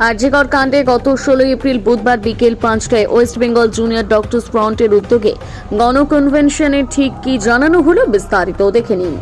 আরজিকর কাণ্ডে গত 16 এপ্রিল বুধবার বিকেল 5টায় ওয়েস্ট বেঙ্গল জুনিয়র ডক্টরস ফ্রন্টের উদ্যোগে গণকনভেনশনে ঠিক কি জানানো হলো বিস্তারিত দেখে নিন।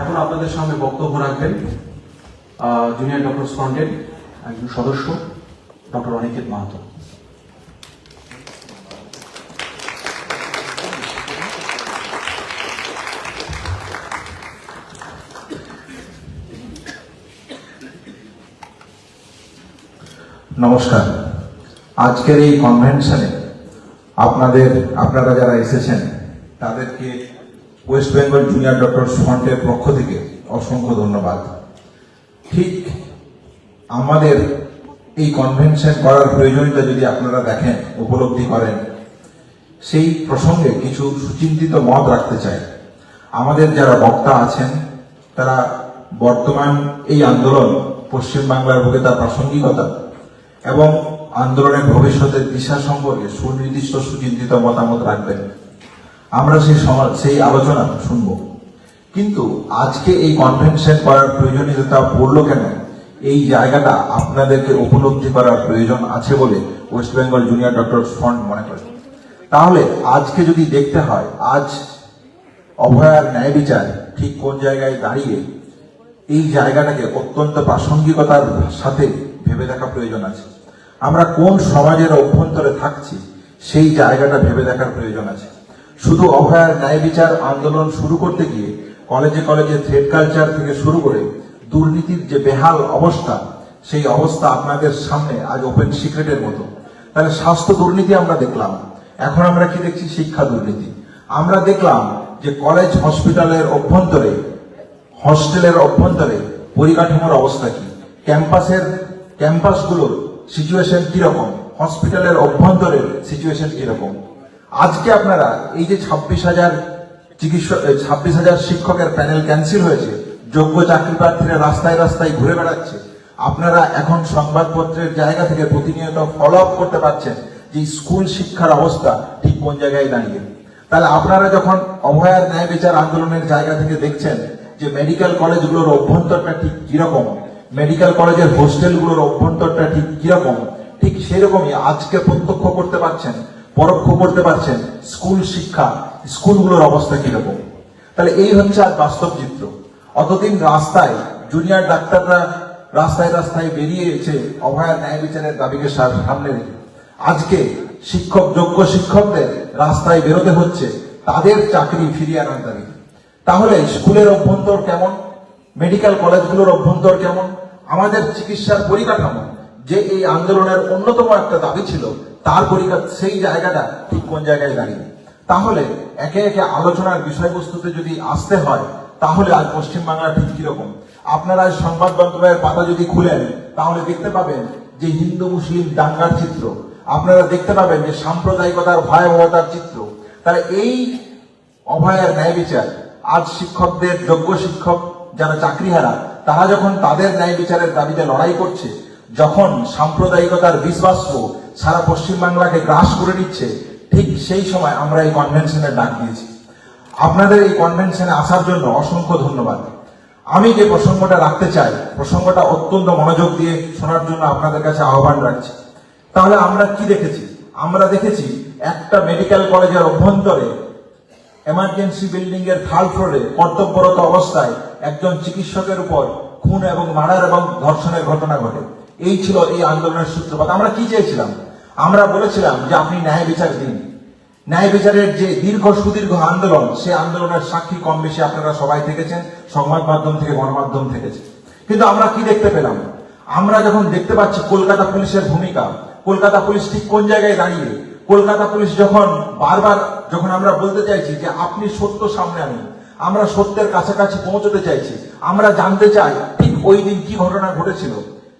এখন আপনাদের সামনে বক্তব্য রাখবেন জুনিয়র ডক্টরস ফ্রন্টের একজন সদস্য ডক্টর অনিকেত মাহাতো। নমস্কার। আজকের এই কনভেনশনে আপনারা যারা এসেছেন তাদেরকে ওয়েস্ট বেঙ্গল জুনিয়র ডক্টরস ফ্রন্টের পক্ষ থেকে অসংখ্য ধন্যবাদ। ঠিক আমাদের এই কনভেনশন করার প্রয়োজনীয়তা যদি আপনারা দেখেন, উপলব্ধি করেন, সেই প্রসঙ্গে কিছু সুচিন্তিত মত রাখতে চাই। আমাদের যারা বক্তা আছেন তারা বর্তমান এই আন্দোলন পশ্চিমবাংলার বুকে তার প্রাসঙ্গিকতা এবং আন্দোলনের ভবিষ্যতের দিশা সম্পর্কে সুনির্দিষ্ট সুচিন্তিত মতামত রাখবেন। আমরা সেই আলোচনা শুনব। কিন্তু আজকে এই কনভেনশন করার প্রয়োজনীয়তা পড়লো কেন, এই জায়গাটা আপনাদেরকে উপলব্ধি করার প্রয়োজন আছে বলে West Bengal junior doctors front মনে করে। তাহলে আজকে যদি দেখতে হয়, আজ অভয়ার ন্যায় বিচার ঠিক কোন জায়গায় দাঁড়িয়ে, এই জায়গাটাকে অত্যন্ত প্রাসঙ্গিকতার সাথে ভেবে দেখা প্রয়োজন আছে। আমরা কোন সমাজের অভ্যন্তরে থাকছি সেই জায়গাটা ভেবে দেখার প্রয়োজন আছে। শুধু অভয়ার ন্যায় বিচার আন্দোলন শুরু করতে গিয়ে কলেজে কলেজে থ্রেড কালচার থেকে শুরু করে দুর্নীতির যে বেহাল অবস্থা, সেই অবস্থা আপনাদের সামনে আজ ওপেন সিক্রেটের মতো। তাহলে স্বাস্থ্য দুর্নীতি আমরা দেখলাম, এখন আমরা কি দেখছি? শিক্ষা দুর্নীতি। আমরা দেখলাম যে কলেজ হসপিটালের অভ্যন্তরে, হস্টেলের অভ্যন্তরে পরিকাঠামোর অবস্থা কি, ক্যাম্পাসগুলোর সিচুয়েশন কিরকম, হসপিটালের অভ্যন্তরের সিচুয়েশন কিরকম। আজকে আপনারা এই যে 26,000 শিক্ষকের প্যানেল ক্যান্সেল হয়েছে, যোগ্য চাকরি প্রার্থীরা রাস্তায় রাস্তায় ঘুরে বেড়াচ্ছে, আপনারা এখন সংবাদপত্রের জায়গা থেকে প্রতিনিয়ত ফলো আপ করতে পারছেন যে স্কুল শিক্ষার অবস্থা ঠিক কোন জায়গায় দাঁড়িয়ে। তাহলে আপনারা যখন অভয়ার ন্যায় বিচার আন্দোলনের জায়গা থেকে দেখছেন যে মেডিকেল কলেজগুলোর অভ্যন্তরটা ঠিক কিরকম, মেডিকেল কলেজের হোস্টেলগুলোর অভ্যন্তরটা ঠিক কিরকম, ঠিক সেরকমই আজকে প্রত্যক্ষ করতে পারছেন, পরোক্ষ করতে পারছেন স্কুল শিক্ষা, স্কুলগুলোর অবস্থা কিরকম। তাহলে এই হচ্ছে আজ বাস্তব চিত্র। অতদিন রাস্তায় জুনিয়র ডাক্তাররা রাস্তায় রাস্তায় বেরিয়েছে অভয়ার ন্যায় বিচারের দাবিকে সামনে রেখে। আজকে যোগ্য শিক্ষকদের রাস্তায় বেরোতে হচ্ছে তাদের চাকরি ফিরিয়ে আনার দাবি। তাহলে স্কুলের অভ্যন্তর কেমন, মেডিকেল কলেজগুলোর অভ্যন্তর কেমন, আমাদের চিকিৎসার পরিকাঠামো যে এই আন্দোলনের অন্যতম একটা দাবি ছিল, তার সেই জায়গাটা ঠিক কোন জায়গায় দাঁড়িয়ে। তাহলে একে একে আলোচনার বিষয়বস্তুতে যদি আসতে হয়, তাহলে আজ পশ্চিমবাংলা ঠিক কিরকম। আপনারা সংবাদ মাধ্যমের পাতা যদি খুলেন তাহলে দেখতে পাবেন যে হিন্দু মুসলিম দাঙ্গার চিত্র, আপনারা দেখতে পাবেন যে সাম্প্রদায়িকতার ভয়াবহতার চিত্র। তাহলে এই অভয়ার ন্যায় বিচার আজ শিক্ষকদের, যোগ্য শিক্ষক যারা চাকরিহারা, তারা যখন তাদের ন্যায় বিচারের দাবিতে লড়াই করছে, যখন সাম্প্রদায়িকতার বিষবাষ্প সারা পশ্চিমবাংলাকে গ্রাস করে নিচ্ছে, ঠিক সেই সময় আমরা এই কনভেনশনের ডাক দিয়েছি। আপনাদের এই কনভেনশনে আসার জন্য অসংখ্য ধন্যবাদ। আমি যে প্রসঙ্গটা রাখতে চাই, প্রসঙ্গটা অত্যন্ত মনোযোগ দিয়ে শোনার জন্য আপনাদের কাছে আহ্বান রাখছি। তাহলে আমরা কি দেখেছি? আমরা দেখেছি একটা মেডিকেল কলেজের অভ্যন্তরে এমার্জেন্সি বিল্ডিং এর থার্ড ফ্লোরে কর্তব্যরত অবস্থায় একজন চিকিৎসকের উপর খুন এবং মার্ডার এবং ধর্ষণের ঘটনা ঘটে। এই ছিল এই আন্দোলনের সূত্রপাত। আমরা কি চেয়েছিলাম? আমরা বলেছিলাম যে আপনি ন্যায় বিচার দিন। ন্যায় বিচারের যে সুদীর্ঘ আন্দোলন, সেই আন্দোলনের সাক্ষী কম বেশি আপনারা সবাই থেকেছেন, সংবাদ মাধ্যম থেকে, গণমাধ্যম থেকেছে। কিন্তু আমরা কি দেখতে পেলাম? আমরা যখন দেখতে পাচ্ছি কলকাতা পুলিশের ভূমিকা, কলকাতা পুলিশ ঠিক কোন জায়গায় দাঁড়িয়ে, কলকাতা পুলিশ যখন আমরা বলতে চাইছি যে আপনি সত্য সামনে আনুন, আমরা সত্যের কাছাকাছি পৌঁছতে চাইছি, আমরা জানতে চাই ঠিক ওই দিন কি ঘটনা ঘটেছিল,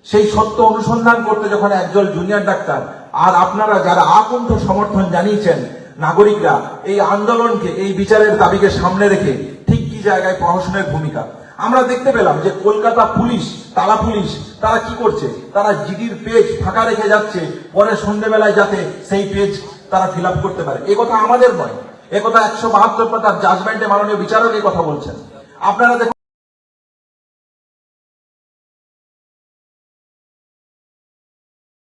সেই সত্য অনুসন্ধান করতে যখন একজন জুনিয়র ডাক্তার আর আপনারা যারা আকণ্ঠ সমর্থন জানিয়েছেন নাগরিকরা এই আন্দোলনকে, এই বিচারের দাবিকে সামনে রেখে ঠিক কি জায়গায় প্রশাসনের ভূমিকা আমরা দেখতে পেলাম যে কলকাতা পুলিশ, তারা কি করছে, তারা জিডির পেজ ফাঁকা রেখে যাচ্ছে পরে সন্ধ্যেবেলায় যাতে সেই পেজ তারা ফিল আপ করতে পারে। এ কথা আমাদের নয়, এ কথা 172 পাতার জাজমেন্টে মাননীয় বিচারক এই কথা বলছেন। আপনারা দেখুন